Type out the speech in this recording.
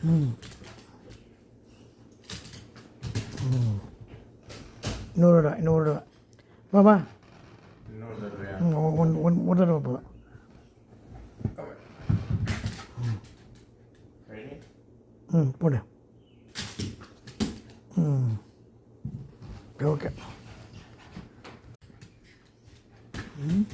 ம் ம் இன்னொரு ரூபா வாப்பா ஒரு தடவை போதும் ம் போடு ம் ஓகே ம்